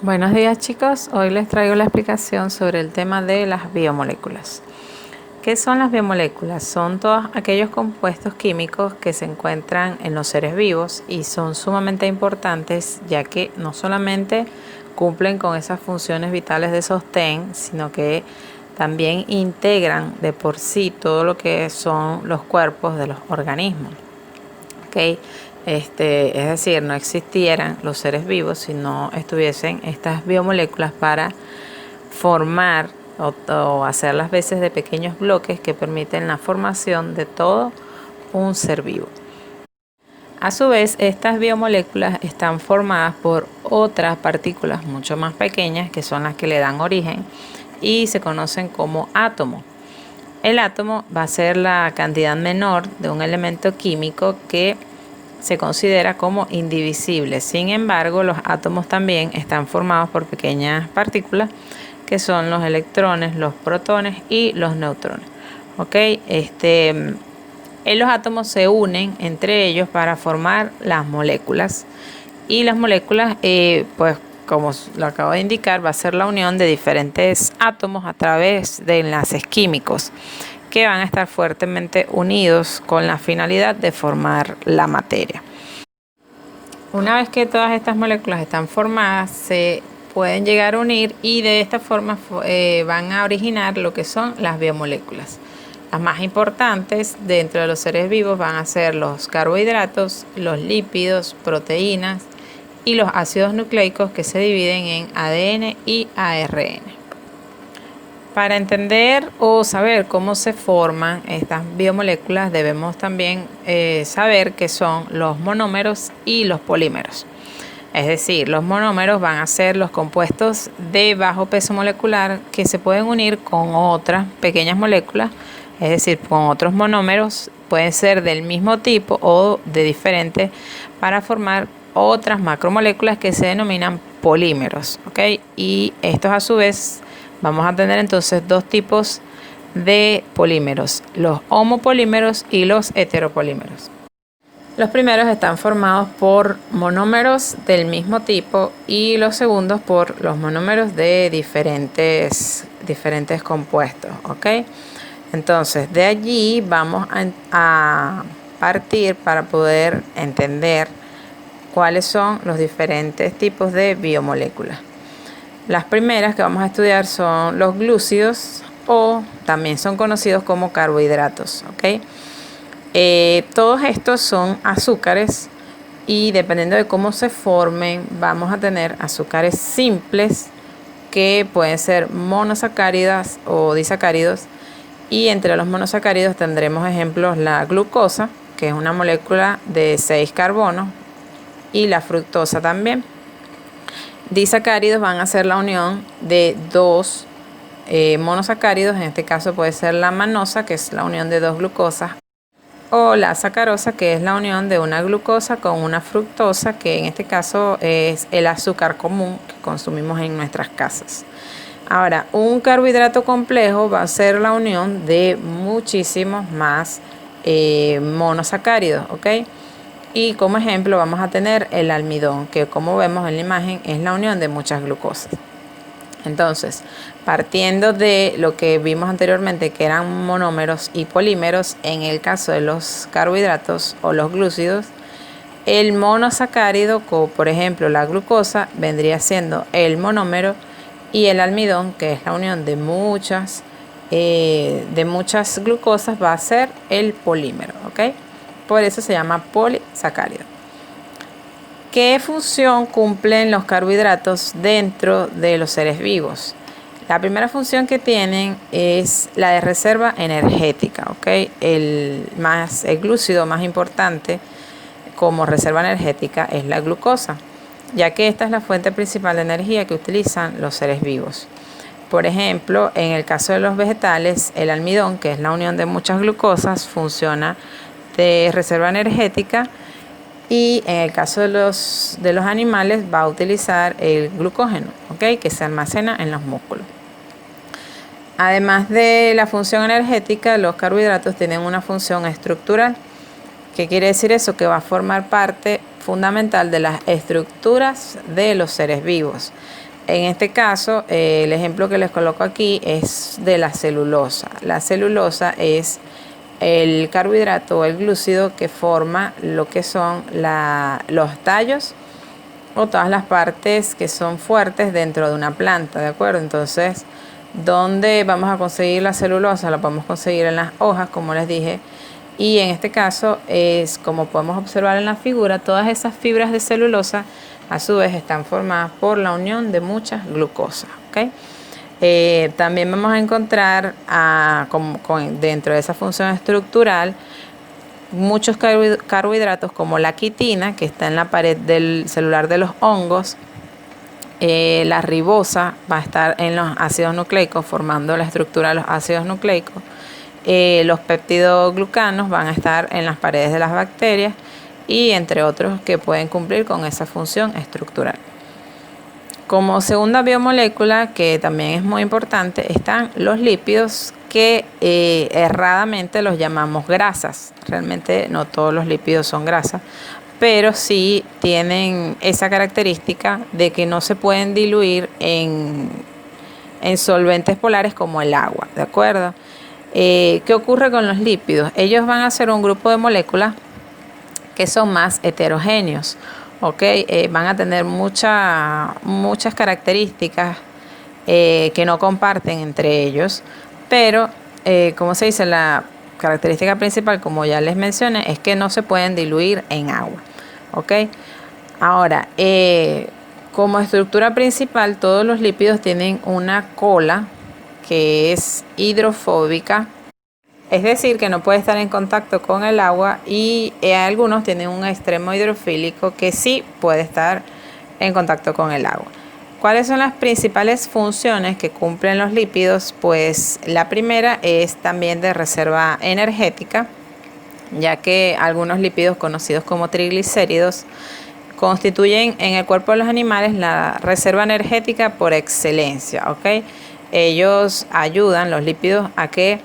Buenos días chicos, hoy les traigo la explicación sobre el tema de las biomoléculas. ¿Qué son las biomoléculas? Son todos aquellos compuestos químicos que se encuentran en los seres vivos y son sumamente importantes ya que no solamente cumplen con esas funciones vitales de sostén, sino que también integran de por sí todo lo que son los cuerpos de los organismos. ¿Okay? Es decir, no existieran los seres vivos si no estuviesen estas biomoléculas para formar o hacer las veces de pequeños bloques que permiten la formación de todo un ser vivo. A su vez, estas biomoléculas están formadas por otras partículas mucho más pequeñas que son las que le dan origen y se conocen como átomos. El átomo va a ser la cantidad menor de un elemento químico que se considera como indivisible. Sin embargo, los átomos también están formados por pequeñas partículas que son los electrones, los protones y los neutrones. Los átomos se unen entre ellos para formar las moléculas y las moléculas, pues como lo acabo de indicar, va a ser la unión de diferentes átomos a través de enlaces químicos que van a estar fuertemente unidos con la finalidad de formar la materia. Una vez que todas estas moléculas están formadas, se pueden llegar a unir y de esta forma van a originar lo que son las biomoléculas. Las más importantes dentro de los seres vivos van a ser los carbohidratos, los lípidos, proteínas y los ácidos nucleicos que se dividen en ADN y ARN. Para entender o saber cómo se forman estas biomoléculas debemos también saber qué son los monómeros y los polímeros. Es decir, los monómeros van a ser los compuestos de bajo peso molecular que se pueden unir con otras pequeñas moléculas, es decir, con otros monómeros, pueden ser del mismo tipo o de diferentes, para formar otras macromoléculas que se denominan polímeros. Y estos a su vez vamos a tener entonces dos tipos de polímeros, los homopolímeros y los heteropolímeros. Los primeros están formados por monómeros del mismo tipo y los segundos por los monómeros de diferentes compuestos. Entonces, de allí vamos a partir para poder entender cuáles son los diferentes tipos de biomoléculas. Las primeras que vamos a estudiar son los glúcidos o también son conocidos como carbohidratos. Todos estos son azúcares y dependiendo de cómo se formen vamos a tener azúcares simples que pueden ser monosacáridas o disacáridos, y entre los monosacáridos tendremos ejemplos la glucosa, que es una molécula de 6 carbonos, y la fructosa también. Disacáridos van a ser la unión de dos monosacáridos, en este caso puede ser la manosa, que es la unión de dos glucosas, o la sacarosa, que es la unión de una glucosa con una fructosa, que en este caso es el azúcar común que consumimos en nuestras casas. Ahora, un carbohidrato complejo va a ser la unión de muchísimos más monosacáridos, Y como ejemplo vamos a tener el almidón, que como vemos en la imagen es la unión de muchas glucosas. Entonces, partiendo de lo que vimos anteriormente, que eran monómeros y polímeros, en el caso de los carbohidratos o los glúcidos, el monosacárido, como por ejemplo la glucosa, vendría siendo el monómero, y el almidón, que es la unión de muchas glucosas, va a ser el polímero. Por eso se llama polisacárido. ¿Qué función cumplen los carbohidratos dentro de los seres vivos? La primera función que tienen es la de reserva energética. El glúcido más importante como reserva energética es la glucosa, ya que esta es la fuente principal de energía que utilizan los seres vivos. Por ejemplo, en el caso de los vegetales, el almidón, que es la unión de muchas glucosas, funciona de reserva energética, y en el caso de los animales va a utilizar el glucógeno, que se almacena en los músculos. Además de la función energética, los carbohidratos tienen una función estructural. ¿Qué quiere decir eso? Que va a formar parte fundamental de las estructuras de los seres vivos. En este caso, el ejemplo que les coloco aquí es de la celulosa. La celulosa es el carbohidrato o el glúcido que forma lo que son los tallos o todas las partes que son fuertes dentro de una planta, ¿de acuerdo? Entonces, ¿dónde vamos a conseguir la celulosa? La podemos conseguir en las hojas, como les dije. Y en este caso, es como podemos observar en la figura, todas esas fibras de celulosa a su vez están formadas por la unión de muchas glucosas, ¿ok? También vamos a encontrar dentro de esa función estructural muchos carbohidratos como la quitina, que está en la pared del celular de los hongos. La ribosa va a estar en los ácidos nucleicos formando la estructura de los ácidos nucleicos. Los peptidoglucanos van a estar en las paredes de las bacterias y entre otros que pueden cumplir con esa función estructural. Como segunda biomolécula, que también es muy importante, están los lípidos, que erradamente los llamamos grasas. Realmente no todos los lípidos son grasas, pero sí tienen esa característica de que no se pueden diluir en solventes polares como el agua, ¿de acuerdo? ¿Qué ocurre con los lípidos? Ellos van a ser un grupo de moléculas que son más heterogéneos, ¿ok? Van a tener muchas características que no comparten entre ellos, pero como se dice, la característica principal, como ya les mencioné, es que no se pueden diluir en agua, ¿ok? Ahora, como estructura principal, todos los lípidos tienen una cola que es hidrofóbica, es decir, que no puede estar en contacto con el agua, y algunos tienen un extremo hidrofílico que sí puede estar en contacto con el agua. ¿Cuáles son las principales funciones que cumplen los lípidos? Pues la primera es también de reserva energética, ya que algunos lípidos conocidos como triglicéridos constituyen en el cuerpo de los animales la reserva energética por excelencia, ¿ok? Ellos ayudan, los lípidos, a que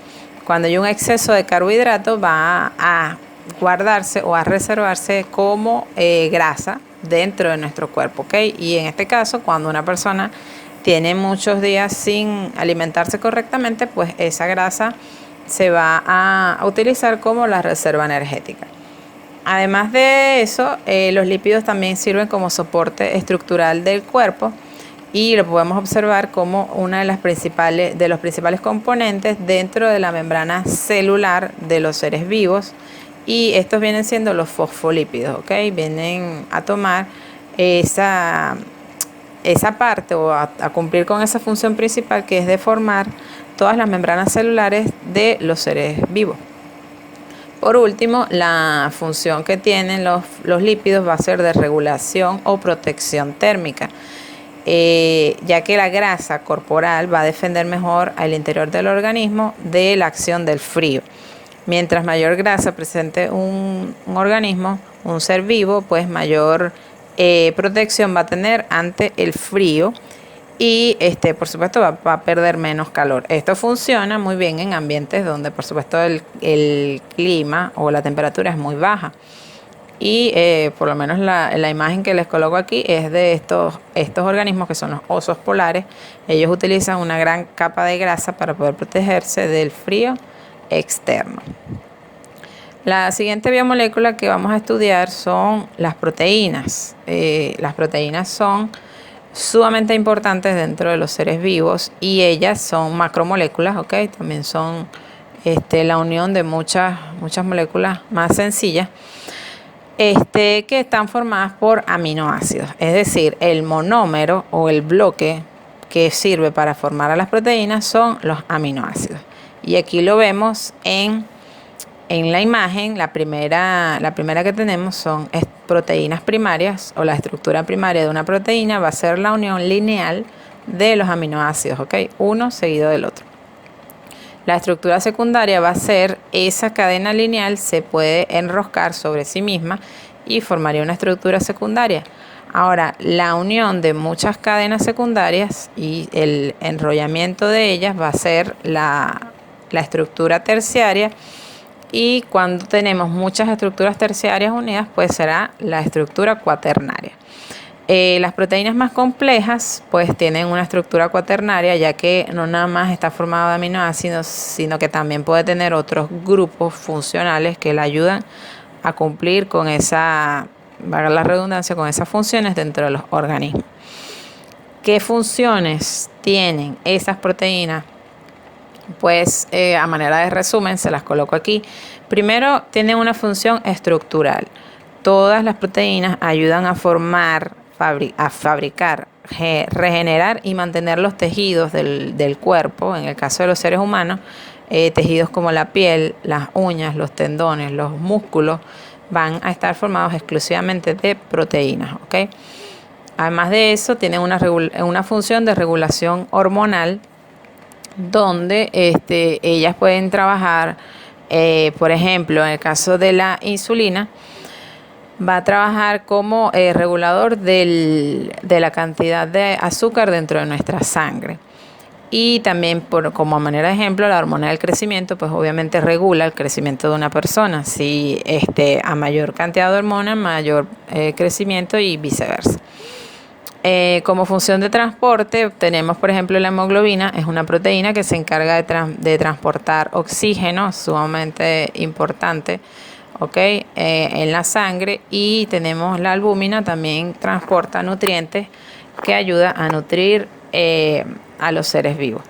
cuando hay un exceso de carbohidratos va a guardarse o a reservarse como grasa dentro de nuestro cuerpo, ¿ok? Y en este caso, cuando una persona tiene muchos días sin alimentarse correctamente, pues esa grasa se va a utilizar como la reserva energética. Además de eso, los lípidos también sirven como soporte estructural del cuerpo, y lo podemos observar como una de los principales componentes dentro de la membrana celular de los seres vivos, y estos vienen siendo los fosfolípidos, ¿ok? Vienen a tomar esa parte o a cumplir con esa función principal, que es de formar todas las membranas celulares de los seres vivos. Por último, la función que tienen los lípidos va a ser de regulación o protección térmica, ya que la grasa corporal va a defender mejor al interior del organismo de la acción del frío. Mientras mayor grasa presente un organismo, un ser vivo, pues mayor protección va a tener ante el frío, y por supuesto va a perder menos calor. Esto funciona muy bien en ambientes donde por supuesto el clima o la temperatura es muy baja. Y por lo menos la imagen que les coloco aquí es de estos organismos, que son los osos polares. Ellos utilizan una gran capa de grasa para poder protegerse del frío externo. La siguiente biomolécula que vamos a estudiar son las proteínas. Las proteínas son sumamente importantes dentro de los seres vivos, y ellas son macromoléculas, ¿ok? También son la unión de muchas moléculas más sencillas, que están formadas por aminoácidos. Es decir, el monómero o el bloque que sirve para formar a las proteínas son los aminoácidos. Y aquí lo vemos en la imagen. La primera que tenemos son proteínas primarias, o la estructura primaria de una proteína va a ser la unión lineal de los aminoácidos, ¿ok? Uno seguido del otro. La estructura secundaria va a ser esa cadena lineal, se puede enroscar sobre sí misma y formaría una estructura secundaria. Ahora, la unión de muchas cadenas secundarias y el enrollamiento de ellas va a ser la estructura terciaria, y cuando tenemos muchas estructuras terciarias unidas, pues será la estructura cuaternaria. Las proteínas más complejas pues tienen una estructura cuaternaria, ya que no nada más está formada de aminoácidos, sino que también puede tener otros grupos funcionales que le ayudan a cumplir con esa, valga la redundancia, con esas funciones dentro de los organismos. ¿Qué funciones tienen esas proteínas? Pues a manera de resumen se las coloco aquí. Primero, tienen una función estructural. Todas las proteínas ayudan a formar, a fabricar, regenerar y mantener los tejidos del cuerpo. En el caso de los seres humanos, tejidos como la piel, las uñas, los tendones, los músculos van a estar formados exclusivamente de proteínas, ¿ok? Además de eso, tienen una función de regulación hormonal, donde ellas pueden trabajar, por ejemplo, en el caso de la insulina, va a trabajar como regulador de la cantidad de azúcar dentro de nuestra sangre. Y también, como manera de ejemplo, la hormona del crecimiento, pues obviamente regula el crecimiento de una persona. Si a mayor cantidad de hormona, mayor crecimiento y viceversa. Como función de transporte tenemos, por ejemplo, la hemoglobina. Es una proteína que se encarga de transportar oxígeno, sumamente importante, ¿okay? En la sangre. Y tenemos la albúmina, también transporta nutrientes que ayuda a nutrir a los seres vivos.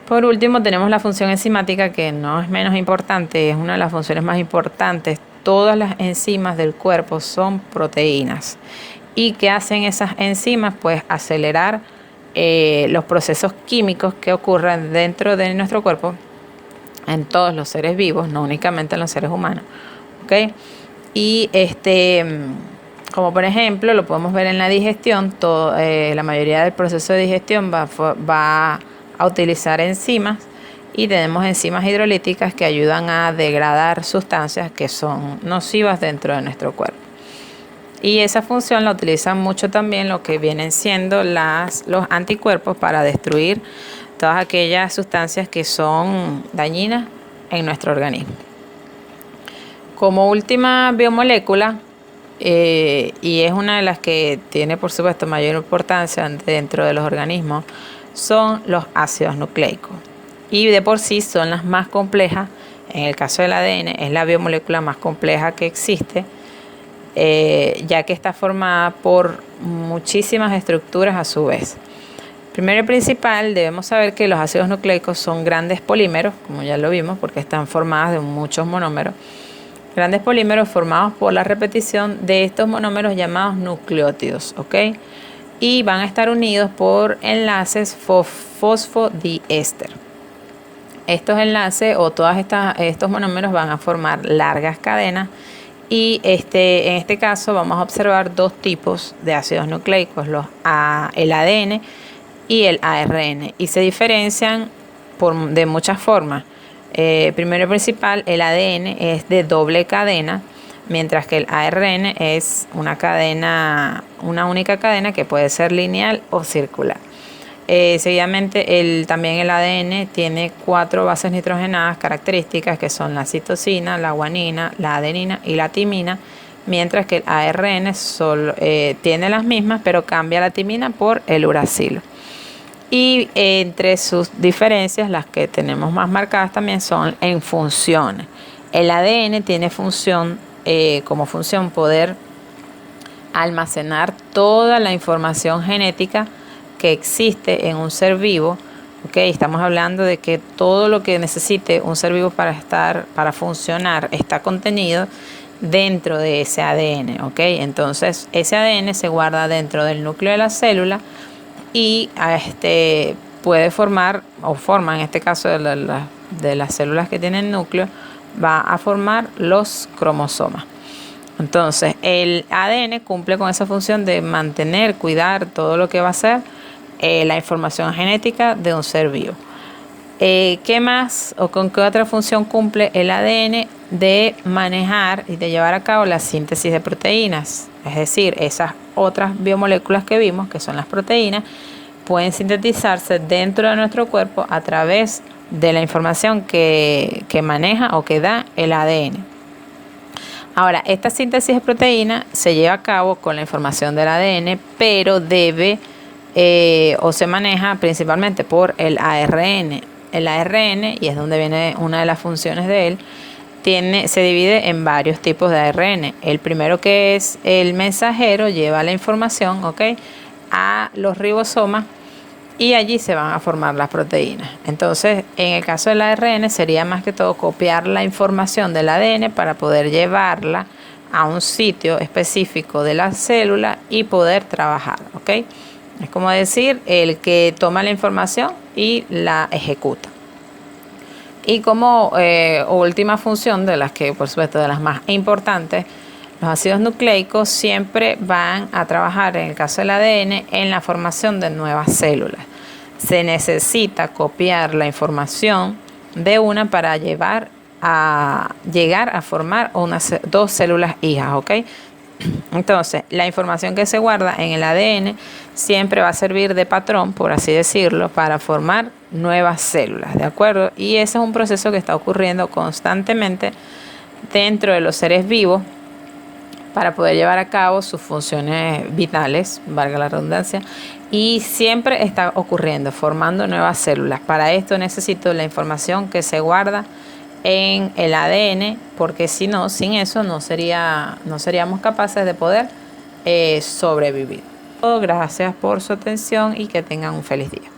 Por último, tenemos la función enzimática, que no es menos importante, es una de las funciones más importantes. Todas las enzimas del cuerpo son proteínas. ¿Y qué hacen esas enzimas? Pues acelerar los procesos químicos que ocurren dentro de nuestro cuerpo, en todos los seres vivos, no únicamente en los seres humanos, ¿okay? Y como por ejemplo, lo podemos ver en la digestión, la mayoría del proceso de digestión va a utilizar enzimas, y tenemos enzimas hidrolíticas que ayudan a degradar sustancias que son nocivas dentro de nuestro cuerpo. Y esa función la utilizan mucho también lo que vienen siendo los anticuerpos, para destruir todas aquellas sustancias que son dañinas en nuestro organismo. Como última biomolécula, y es una de las que tiene por supuesto mayor importancia dentro de los organismos, son los ácidos nucleicos. Y de por sí son las más complejas. En el caso del ADN es la biomolécula más compleja que existe, ya que está formada por muchísimas estructuras a su vez. Primero y principal, debemos saber que los ácidos nucleicos son grandes polímeros, como ya lo vimos, porque están formadas de muchos monómeros. Grandes polímeros formados por la repetición de estos monómeros llamados nucleótidos, ¿ok? Y van a estar unidos por enlaces fosfodiéster. Estos enlaces o todos estos monómeros van a formar largas cadenas. Y en este caso vamos a observar dos tipos de ácidos nucleicos, el ADN y el ARN, y se diferencian de muchas formas. Primero y principal, el ADN es de doble cadena, mientras que el ARN es una única cadena que puede ser lineal o circular. Seguidamente, también el ADN tiene 4 bases nitrogenadas características, que son la citosina, la guanina, la adenina y la timina, mientras que el ARN solo tiene las mismas, pero cambia la timina por el uracilo. Y entre sus diferencias, las que tenemos más marcadas también son en funciones. El ADN tiene como función poder almacenar toda la información genética que existe en un ser vivo, ¿okay? Estamos hablando de que todo lo que necesite un ser vivo para funcionar está contenido dentro de ese ADN, ¿okay? Entonces ese ADN se guarda dentro del núcleo de la célula, y puede formar, o forma en este caso de las células que tienen núcleo, va a formar los cromosomas. Entonces el ADN cumple con esa función de mantener, cuidar todo lo que va a ser la información genética de un ser vivo. ¿Qué más o con qué otra función cumple el ADN? De manejar y de llevar a cabo la síntesis de proteínas. Es decir, esas otras biomoléculas que vimos, que son las proteínas, pueden sintetizarse dentro de nuestro cuerpo a través de la información que maneja o que da el ADN. Ahora, esta síntesis de proteína se lleva a cabo con la información del ADN, pero debe o se maneja principalmente por el ARN. El ARN, y es donde viene una de las funciones de él, se divide en varios tipos de ARN. El primero, que es el mensajero, lleva la información, ¿ok?, a los ribosomas y allí se van a formar las proteínas. Entonces, en el caso del ARN sería más que todo copiar la información del ADN para poder llevarla a un sitio específico de la célula y poder trabajar, ¿ok? Es como decir, el que toma la información y la ejecuta. Y como última función, de las que por supuesto de las más importantes, los ácidos nucleicos siempre van a trabajar, en el caso del ADN, en la formación de nuevas células. Se necesita copiar la información de una para llegar a formar dos células hijas, ¿ok? Entonces, la información que se guarda en el ADN siempre va a servir de patrón, por así decirlo, para formar nuevas células, ¿de acuerdo? Y ese es un proceso que está ocurriendo constantemente dentro de los seres vivos para poder llevar a cabo sus funciones vitales, valga la redundancia, y siempre está ocurriendo, formando nuevas células. Para esto necesito la información que se guarda en el ADN, porque si no, sin eso no seríamos capaces de poder sobrevivir. Gracias por su atención y que tengan un feliz día.